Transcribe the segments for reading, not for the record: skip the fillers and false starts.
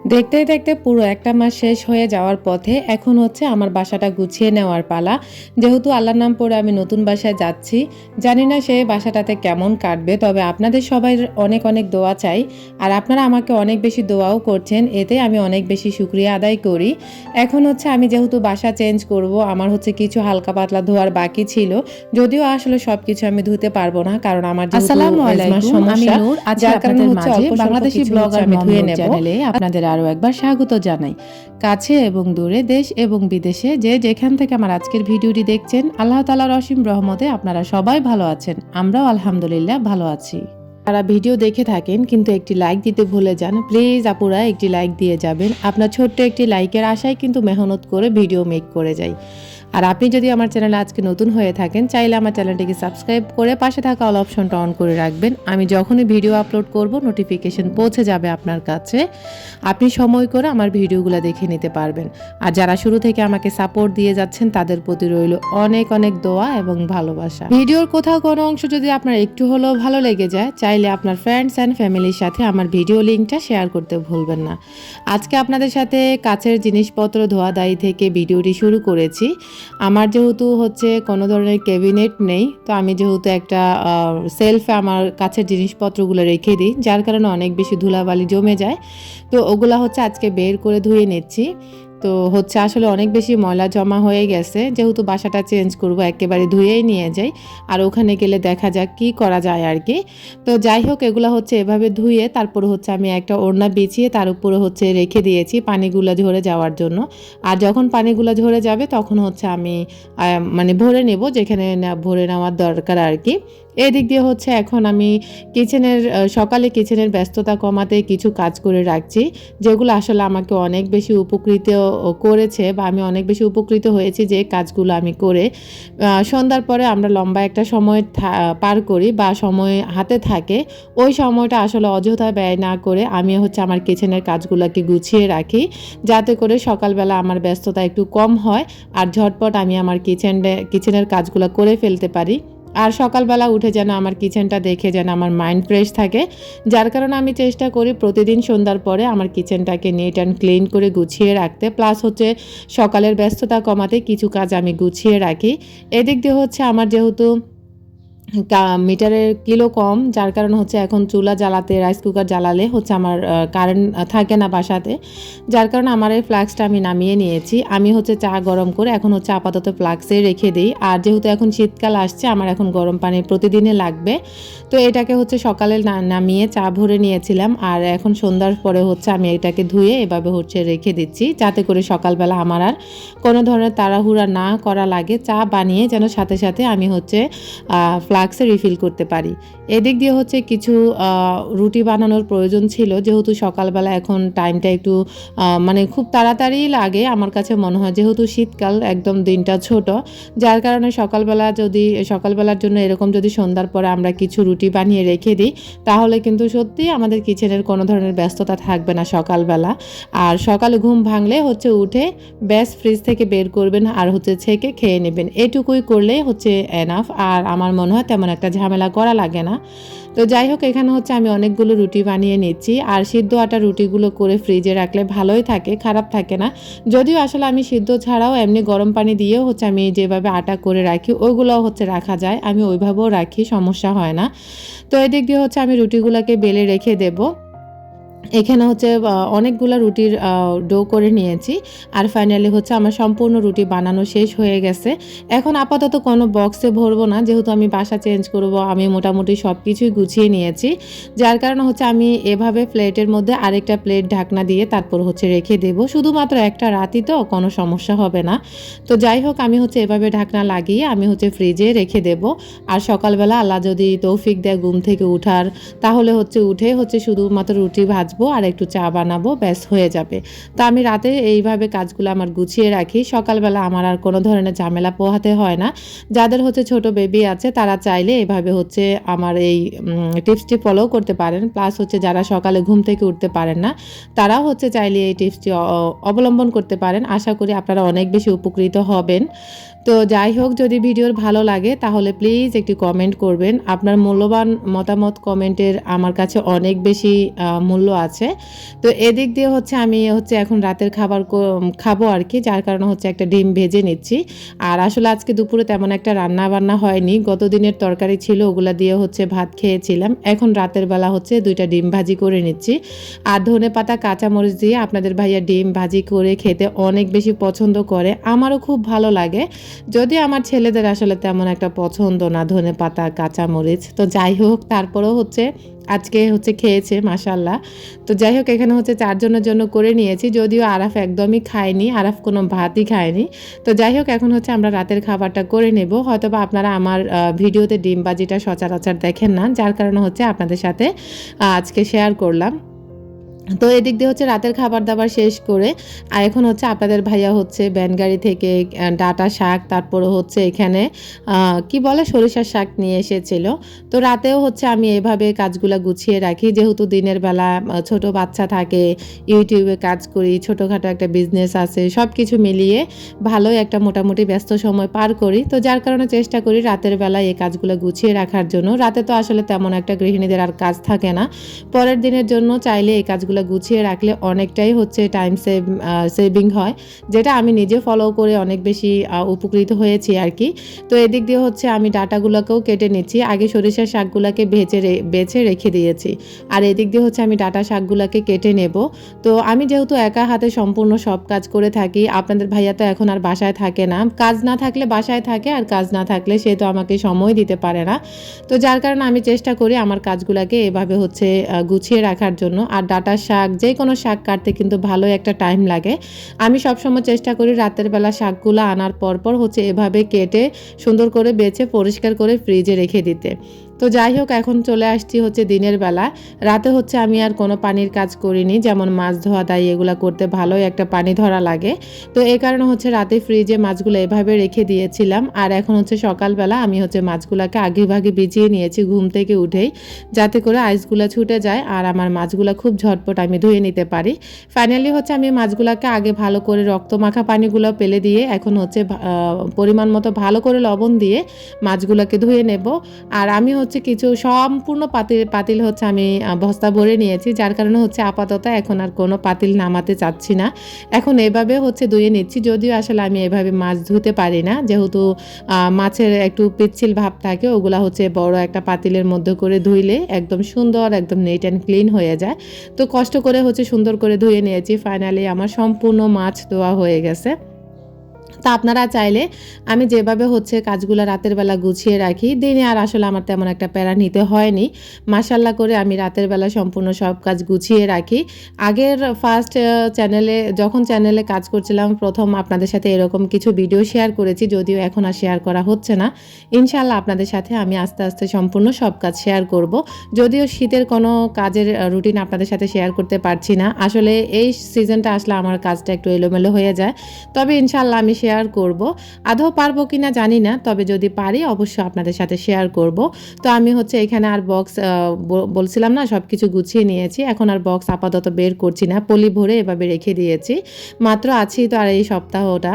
দেখতে দেখতে পুরো একটা মাস শেষ হয়ে যাওয়ার পথে এখন হচ্ছে আমার বাসাটা গুছিয়ে নেওয়ার পালা। যেহেতু আল্লাহর নাম পড়ে আমি নতুন বাসায় যাচ্ছি, জানি না সেই বাসাটাতে কেমন কাটবে, তবে আপনাদের সবাই অনেক অনেক দোয়া চাই। আর আপনারা আমাকে অনেক বেশি দোয়াও করছেন, এতে আমি অনেক বেশি শুকরিয়া আদায় করি। এখন হচ্ছে আমি যেহেতু বাসা চেঞ্জ করব, আমার হচ্ছে কিছু হালকা পাতলা ধোয়ার বাকি ছিল, যদিও আসলে সবকিছু আমি ধুতে পারবো না, কারণ আমার যেহেতু আসসালামু এজমার আলাইকুম, আমি সমস্যা, নূর আছি যার কারণে আপনাদের হচ্ছে মাঝে। অল্প স্বল্প বাংলাদেশি কিছু হচ্ছে ব্লগার আমি ধুয়ে নূর নেব। চ্যানেলে আপনাদের আরও একবার স্বাগত জানাই। কাছে এবং দূরে, দেশ এবং বিদেশে যে যেখান থেকে আমার আজকের ভিডিওটি দেখছেন, আল্লাহ তাআলার অসীম রহমতে আপনারা সবাই ভালো আছেন, আমরাও আলহামদুলিল্লাহ ভালো আছি। যারা ভিডিও দেখে থাকেন কিন্তু একটি লাইক দিতে ভুলে যান, প্লিজ আপুরা একটি লাইক দিয়ে যাবেন। আপনার ছোট্ট একটি লাইকের আশায় কিন্তু মেহনত করে ভিডিও মেক করে যাই। আর আপনি যদি আমার চ্যানেলে আজকে নতুন হয়ে থাকেন, চাইলে আমার চ্যানেলটিকে সাবস্ক্রাইব করে পাশে থাকা অল অপশনটা অন করে রাখবেন। আমি যখনই ভিডিও আপলোড করব নোটিফিকেশন পৌঁছে যাবে আপনার কাছে, আপনি সময় করে আমার ভিডিওগুলো দেখে নিতে পারবেন। আর যারা শুরু থেকে আমাকে সাপোর্ট দিয়ে যাচ্ছেন তাদের প্রতি রইল অনেক অনেক দোয়া এবং ভালোবাসা। ভিডিওর কোথাও কোনো অংশ যদি আপনার একটু হলেও ভালো লেগে যায়, চাইলে আপনার ফ্রেন্ডস অ্যান্ড ফ্যামিলির সাথে আমার ভিডিও লিঙ্কটা শেয়ার করতে ভুলবেন না। আজকে আপনাদের সাথে কাছের জিনিসপত্র ধোয়াধাই থেকে ভিডিওটি শুরু করেছি। আমার যেহেতু হচ্ছে কোনো ধরনের ক্যাবিনেট নেই, তো আমি যেহেতু একটা সেলফে আমার কাছের জিনিসপত্রগুলো রেখে দিই, যার কারণে অনেক বেশি ধুলাবালি জমে যায়। তো ওগুলা হচ্ছে আজকে বের করে ধুয়ে নিচ্ছি। তো হচ্ছে আসলে অনেক বেশি ময়লা জমা হয়ে গেছে, যেহেতু বাসাটা চেঞ্জ করব একেবারে ধুয়েই নিয়ে যাই, আর ওখানে গেলে দেখা যাক কি করা যায় আর কি। তো যাই হোক, এগুলো হচ্ছে এভাবে ধুয়ে তারপর হচ্ছে আমি একটা ওড়না বিছিয়ে তার উপরে হচ্ছে রেখে দিয়েছি পানিগুলো ঝরে যাওয়ার জন্য। আর যখন পানিগুলো ঝরে যাবে তখন হচ্ছে আমি মানে ভরে নেব যেখানে ভরে নেওয়ার দরকার আর কি। এদিক দিয়ে হচ্ছে এখন আমি সকালে কিচেনের ব্যস্ততা কমাতে কিছু কাজ করে রাখছি, যেগুলো আসলে আমাকে অনেক বেশি উপকৃত করেছে, বা আমি অনেক বেশি উপকৃত হয়েছি যে কাজগুলো আমি করে। সন্ধ্যার পরে আমরা লম্বা একটা সময় পার করি বা সময় হাতে থাকে, ওই সময়টা আসলে অযথা ব্যয় না করে আমি হচ্ছে আমার কিচেনের কাজগুলোকে গুছিয়ে রাখি, যাতে করে সকালবেলা আমার ব্যস্ততা একটু কম হয় আর ঝটপট আমি আমার কিচেনের কাজগুলো করে ফেলতে পারি। আর সকালবেলা উঠে যেন আমার কিচেনটা দেখে যেন আমার মাইন্ড ফ্রেশ থাকে, যার কারণে আমি চেষ্টা করি প্রতিদিন সন্ধ্যার পরে আমার কিচেনটাকে নিট অ্যান্ড ক্লিন করে গুছিয়ে রাখতে, প্লাস হচ্ছে সকালের ব্যস্ততা কমাতে কিছু কাজ আমি গুছিয়ে রাখি। এদিক দিয়ে হচ্ছে আমার যেহেতু মিটারের কিলো কম, যার কারণে হচ্ছে এখন চুলা জ্বালাতে, রাইস কুকার জ্বালালে হচ্ছে আমার কারেন্ট থাকে না বাসাতে, যার কারণে আমার এই ফ্লাক্সটা আমি নামিয়ে নিয়েছি। আমি হচ্ছে চা গরম করে এখন হচ্ছে আপাতত ফ্লাক্সে রেখে দিই। আর যেহেতু এখন শীতকাল আসছে, আমার এখন গরম পানি প্রতিদিনে লাগবে, তো এটাকে হচ্ছে সকালে নামিয়ে চা ভরে নিয়েছিলাম, আর এখন সন্ধ্যার পরে হচ্ছে আমি এটাকে ধুয়ে এভাবে হচ্ছে রেখে দিচ্ছি, যাতে করে সকালবেলা আমার আর কোনো ধরনের তাড়াহুড়া না করা লাগে, চা বানিয়ে যেন সাথে সাথে আমি হচ্ছে ফ্লাক্সে রিফিল করতে পারি। এদিক দিয়ে হচ্ছে কিছু রুটি বানানোর প্রয়োজন ছিল, যেহেতু সকালবেলা এখন টাইমটা একটু মানে খুব তাড়াতাড়ি লাগে আমার কাছে মনে হয়, যেহেতু শীতকাল একদম দিনটা ছোট, যার কারণে সকালবেলার জন্য এরকম যদি সন্ধ্যার পরে আমরা কিছু রুটি বানিয়ে রেখে দিই, তাহলে কিন্তু সত্যি আমাদের কিচেনের কোনো ধরনের ব্যস্ততা থাকবে না সকালবেলা। আর সকালে ঘুম ভাঙলে হচ্ছে উঠে ব্যাস ফ্রিজ থেকে বের করবেন আর হচ্ছে ছেঁকে খেয়ে নেবেন, এটুকুই করলেই হচ্ছে এনাফ। আর আমার মনে হয় তেমন একটা ঝামেলা করা লাগে না। তো যাই হোক, এখানে হচ্ছে আমি অনেকগুলো রুটি বানিয়ে নিচ্ছি, আর সিদ্ধ আটা রুটিগুলো করে ফ্রিজে রাখলে ভালোই থাকে, খারাপ থাকে না। যদিও আসলে আমি সিদ্ধ ছাড়াও এমনি গরম পানি দিয়েও হচ্ছে আমি যেভাবে আটা করে রাখি ওইগুলোও হচ্ছে রাখা যায়, আমি ওইভাবেও রাখি, সমস্যা হয় না। তো এদিক দিয়ে হচ্ছে আমি রুটিগুলোকে বেলে রেখে দেবো। এখানে হচ্ছে অনেকগুলো রুটির ডো করে নিয়েছি, আর ফাইনালি হচ্ছে আমার সম্পূর্ণ রুটি বানানো শেষ হয়ে গেছে। এখন আপাতত কোনো বক্সে ভরবো না, যেহেতু আমি বাসা চেঞ্জ করব, আমি মোটামুটি সব কিছুই গুছিয়ে নিয়েছি, যার কারণে হচ্ছে আমি এভাবে প্লেটের মধ্যে আরেকটা প্লেট ঢাকনা দিয়ে তারপর হচ্ছে রেখে দেব, শুধুমাত্র একটা রাতই তো, কোনো সমস্যা হবে না। তো যাই হোক, আমি হচ্ছে এভাবে ঢাকনা লাগিয়ে আমি হচ্ছে ফ্রিজে রেখে দেব। আর সকালবেলা আল্লাহ যদি তৌফিক দেয় ঘুম থেকে উঠার, তাহলে হচ্ছে উঠে হচ্ছে শুধুমাত্র রুটি ভাজবো আর একটু চা বানাবো, ব্যাস হয়ে যাবে। তো আমি রাতে এইভাবে কাজগুলো আমার গুছিয়ে রাখি, সকালবেলা আমার আর কোনো ধরনের ঝামেলা পোহাতে হয় না। যাদের হচ্ছে ছোট বেবি আছে তারা চাইলে এইভাবে হচ্ছে আমার এই টিপসটি ফলো করতে পারেন, প্লাস হচ্ছে যারা সকালে ঘুম থেকে উঠতে পারেন না তারাও হচ্ছে চাইলে এই টিপসটি অবলম্বন করতে পারেন। আশা করি আপনারা অনেক বেশি উপকৃত হবেন। তো যাই হোক, যদি ভিডিওর ভালো লাগে তাহলে প্লিজ একটি কমেন্ট করবেন। আপনার মূল্যবান মতামত কমেন্টের আমার কাছে অনেক বেশি মূল্য আছে। তো এদিক দিয়ে হচ্ছে আমি এখন রাতের খাবার খাবো আর কি, যার কারণে একটা ডিম ভেজে নিচ্ছি। আর আসলে আজকে দুপুরে তেমন একটা রান্না বান্না হয়নি, গত দিনের তরকারি ছিল ওগুলা দিয়ে ভাত খেয়েছিলাম। এখন রাতের বেলা দুইটা ডিম ভাজি করে নিচ্ছি। আর ধনেপাতা কাঁচামরিচ দিয়ে আপনাদের ভাইয়া ডিম ভাজি করে খেতে অনেক বেশি পছন্দ করে, আমারও খুব ভালো লাগে। যদি আমার ছেলেদের আসলে তেমন একটা পছন্দ না ধনেপাতা কাঁচামরিচ, তো যাই হোক তারপরেও আজকে খেয়েছে মাশাল্লাহ। তো যাই হোক, এখানে 4 জনের জন্য করে নিয়েছি, যদিও আরাফ একদমই খায়নি, আরাফ কোনো ভাতই খায়নি। তো যাই হোক, এখন আমরা রাতের খাবারটা করে নেব। হয়তোবা আপনারা আমার ভিডিওতে ডিম ভাজিটা সচরাচর দেখেন না, যার কারণে আপনাদের সাথে আজকে শেয়ার করলাম। তো এদিক দিয়ে রাতের খাবার দাবার শেষ করে আর এখন আপনাদের ভাইয়া ভ্যান গাড়ি থেকে ডাঁটা শাক, তারপরে এখানে কি বলে সরিষার শাক নিয়ে এসেছিল। তো রাতেও আমি এভাবে কাজগুলো গুছিয়ে রাখি, যেহেতু দিনের বেলা ছোট বাচ্চা থাকে, ইউটিউবে কাজ করি, ছোটোখাটো একটা বিজনেস আছে, সব কিছু মিলিয়ে ভালোই একটা মোটামুটি ব্যস্ত সময় পার করি। তো যার কারণে চেষ্টা করি রাতের বেলা এই কাজগুলো গুছিয়ে রাখার জন্য। রাতে তো আসলে তেমন একটা গৃহিণীদের আর কাজ থাকে না, পরের দিনের জন্য চাইলে এই কাজগুলো গুছিয়ে রাখলে অনেকটাই টাইম সেভিং হয়, যেটা আমি নিজে ফলো করে অনেক বেশি উপকৃত হয়েছি আর কি। তো এদিক দিয়ে আমি ডাটাগুলোকেও কেটে নিচ্ছি, আগে সরিষার শাকগুলোকে বেছে রেখে দিয়েছি, আর এদিক দিয়ে আমি ডাটা শাকগুলোকে কেটে নেব। তো আমি যেহেতু একা হাতে সম্পূর্ণ সব কাজ করে থাকি, আপনাদের ভাইয়া তো এখন আর বাসায় থাকে না, কাজ না থাকলে বাসায় থাকে, আর কাজ না থাকলে সে তো আমাকে সময় দিতে পারে না। তো যার কারণে আমি চেষ্টা করি আমার কাজগুলোকে এভাবে গুছিয়ে রাখার জন্য। আর ডাটা শাক, যে কোনো শাক কাটতে কিন্তু ভালোই একটা টাইম লাগে। আমি সবসময় চেষ্টা করি রাতের বেলা শাকগুলো আনার পর এভাবে কেটে সুন্দর করে বেছে পরিষ্কার করে ফ্রিজে রেখে দিতে। তো যাই হোক, এখন চলে আসছি দিনের বেলা। রাতে আমি আর কোনো পানির কাজ করিনি, যেমন মাছ ধোয়া দাই এগুলো করতে ভালোই একটা পানি ধরা লাগে। তো এই কারণে রাতে ফ্রিজে মাছগুলো এভাবে রেখে দিয়েছিলাম। আর এখন সকালবেলা আমি মাছগুলোকে আগে ভাগে ভিজিয়ে নিয়েছি ঘুম থেকে উঠেই, যাতে করে আইসগুলো ছুটে যায় আর আমার মাছগুলো খুব ঝটপট আমি ধুয়ে নিতে পারি। ফাইনালি আমি মাছগুলোকে আগে ভালো করে রক্ত মাখা পানিগুলো ফেলে দিয়ে এখন পরিমাণ মতো ভালো করে লবণ দিয়ে মাছগুলোকে ধুয়ে নেব। আর আমি কিছু সম্পূর্ণ পাতিল আমি বস্তা ভরে নিয়েছি, যার কারণে আপাতত এখন আর কোনো পাতিল নামাতে চাচ্ছি না, এখন এভাবে ধুয়ে নিচ্ছি। যদিও আসলে আমি এভাবে মাছ ধুতে পারি না, যেহেতু মাছের একটু পিচ্ছিল ভাব থাকে, ওগুলা বড় একটা পাতিলের মধ্যে করে ধুইলে একদম সুন্দর, একদম নিট অ্যান্ড ক্লিন হয়ে যায়। তো কষ্ট করে সুন্দর করে ধুয়ে নিয়েছি। ফাইনালি আমার সম্পূর্ণ মাছ ধোয়া হয়ে গেছে। তা আপনারা চাইলে আমি যেভাবে কাজগুলো রাতের বেলা গুছিয়ে রাখি, দিনে আর আসলে আমার তেমন একটা প্যারা নিতে হয়নি। মাশাআল্লাহ করে আমি রাতের বেলা সম্পূর্ণ সব কাজ গুছিয়ে রাখি। আগের ফার্স্ট যখন চ্যানেলে কাজ করছিলাম, প্রথম আপনাদের সাথে এরকম কিছু ভিডিও শেয়ার করেছি, যদিও এখন আর শেয়ার করা হচ্ছে না। ইনশাআল্লাহ আপনাদের সাথে আমি আস্তে আস্তে সম্পূর্ণ সব কাজ শেয়ার করব। যদিও শীতের কোনো কাজের রুটিন আপনাদের সাথে শেয়ার করতে পারছি না, আসলে এই সিজনটা আসলে আমার কাজটা একটু এলোমেলো হয়ে যায়। তবে ইনশাআল্লাহ আমি শেয়ার করব, আদৌ পারবো কিনা জানি না, তবে যদি পারি অবশ্যই আপনাদের সাথে শেয়ার করব। তো আমি এখানে আর বক্স বলছিলাম না, সব কিছু গুছিয়ে নিয়েছি, এখন আর বক্স আপাতত বের করছি না, পলি ভরে এভাবে রেখে দিয়েছি। মাত্র আছি তো আর এই সপ্তাহটা।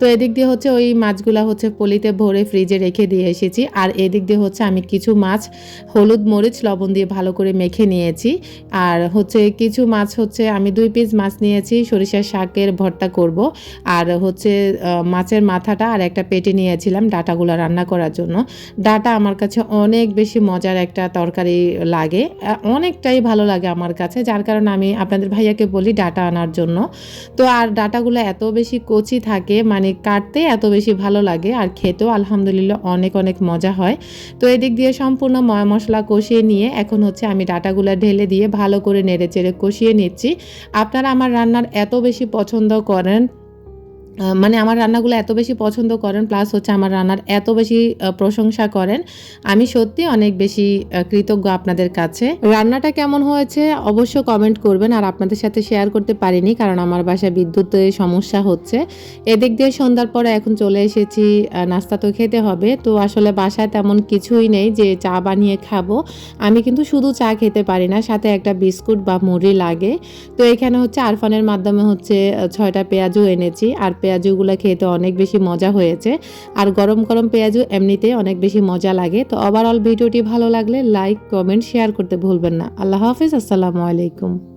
তো এদিক দিয়ে ওই মাছগুলা পলিতে ভরে ফ্রিজে রেখে দিয়ে এসেছি। আর এদিক দিয়ে আমি কিছু মাছ হলুদ মরিচ লবণ দিয়ে ভালো করে মেখে নিয়েছি। আর কিছু মাছ আমি 2 পিস মাছ নিয়েছি, সরিষার শাকের ভর্তা করব। আর মাছের মাথাটা আর একটা পেটে নিয়েছিলাম ডাটাগুলো রান্না করার জন্য। ডাটা আমার কাছে অনেক বেশি মজার একটা তরকারি লাগে, অনেকটাই ভালো লাগে আমার কাছে, যার কারণে আমি আপনাদের ভাইয়াকে বলি ডাটা আনার জন্য। তো আর ডাটাগুলো এত বেশি কচি থাকে, মানে কাটতে এত বেশি ভালো লাগে, আর খেতেও আলহামদুলিল্লাহ অনেক অনেক মজা হয়। তো এদিক দিয়ে সম্পূর্ণ ময় মশলা কষিয়ে নিয়ে এখন আমি ডাটাগুলো ঢেলে দিয়ে ভালো করে নেড়েচেড়ে কষিয়ে নিচ্ছি। আপনারা আমার রান্নার এত বেশি পছন্দ করেন, মানে আমার রান্নাগুলো এত বেশি পছন্দ করেন, প্লাস আমার রান্নার এত বেশি প্রশংসা করেন, আমি সত্যি অনেক বেশি কৃতজ্ঞ আপনাদের কাছে। রান্নাটা কেমন হয়েছে অবশ্য কমেন্ট করবেন। আর আপনাদের সাথে শেয়ার করতে পারিনি কারণ আমার বাসায় বিদ্যুতের সমস্যা হচ্ছে। এদিক দিয়ে সন্ধ্যার পরে এখন চলে এসেছি, নাস্তা তো খেতে হবে। তো আসলে বাসায় তেমন কিছুই নেই যে চা বানিয়ে খাবো, আমি কিন্তু শুধু চা খেতে পারি না, সাথে একটা বিস্কুট বা মুড়ি লাগে। তো এখানে আরফানের মাধ্যমে 6টা পেঁয়াজও এনেছি, আর পেঁয়াজুগুলো খেতে অনেক বেশি মজা হয়েছে। আর গরম গরম পেঁয়াজু এমনিতেই অনেক বেশি মজা লাগে। তো ওভারঅল ভিডিওটি ভালো লাগলে লাইক, কমেন্ট, শেয়ার করতে ভুলবেন না। আল্লাহ হাফিজ, আসসালামু আলাইকুম।